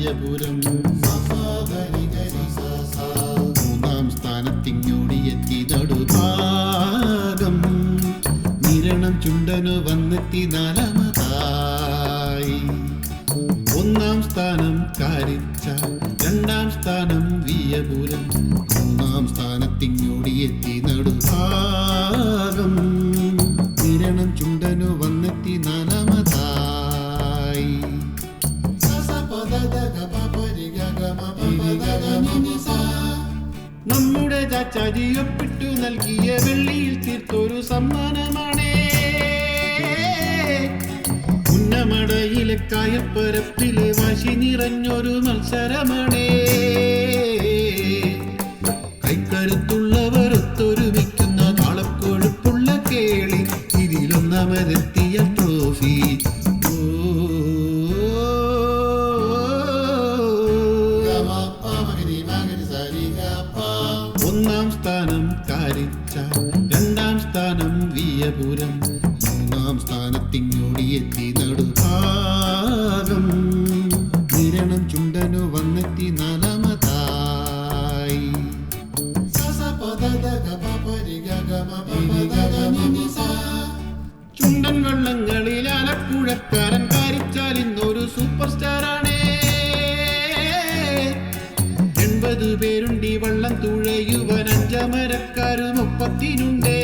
വിയപുരം മൂന്നാം സ്ഥാനത്തിങ്ങോടിയെത്തി നടുഭാഗം നിരണം ചുണ്ടനു വന്നെത്തി നാലാമതായി ഒന്നാം സ്ഥാനം കാരിച്ച രണ്ടാം സ്ഥാനം വിയപുരം മൂന്നാം സ്ഥാനത്തിങ്ങോടിയെത്തി നടുഭാഗം നിരണം ചുണ്ടനു വന്നെത്തി നാലാമതായി നമ്മുടെ ചാച്ചാജി ഒപ്പിട്ടു നൽകിയ വെള്ളിയിൽ തീർത്തൊരു സമ്മാനമാണേ ഉന്നമടയിലെ കായപ്പരപ്പിലെ വാശി നിറഞ്ഞൊരു മത്സരമാണേ കൈക്കരുത്തുള്ളവർ ഒത്തൊരുമിക്കുന്ന താളക്കൊഴുപ്പുള്ള കേളി ഇതിലൊന്നാമതെത്തിയ ട്രോഫി ഒന്നാം സ്ഥാനം കാരിച്ച രണ്ടാം സ്ഥാനം വിയപുരം മൂന്നാം സ്ഥാനത്തിങ്ങോടിയെത്തി നടുഭാഗം നിരണം ചുണ്ടനു വന്നെത്തി നാലാമതായി ചുണ്ടൻ വള്ളങ്ങളിൽ ആലപ്പുഴക്കാരൻ കാരിച്ചാൽ ഇന്നൊരു സൂപ്പർ സ്റ്റാറാണേ 80 പേരുണ്ടി വള്ളം തുഴയുവൻ അഞ്ചമരക്കാരും ഒപ്പത്തിനുണ്ടേ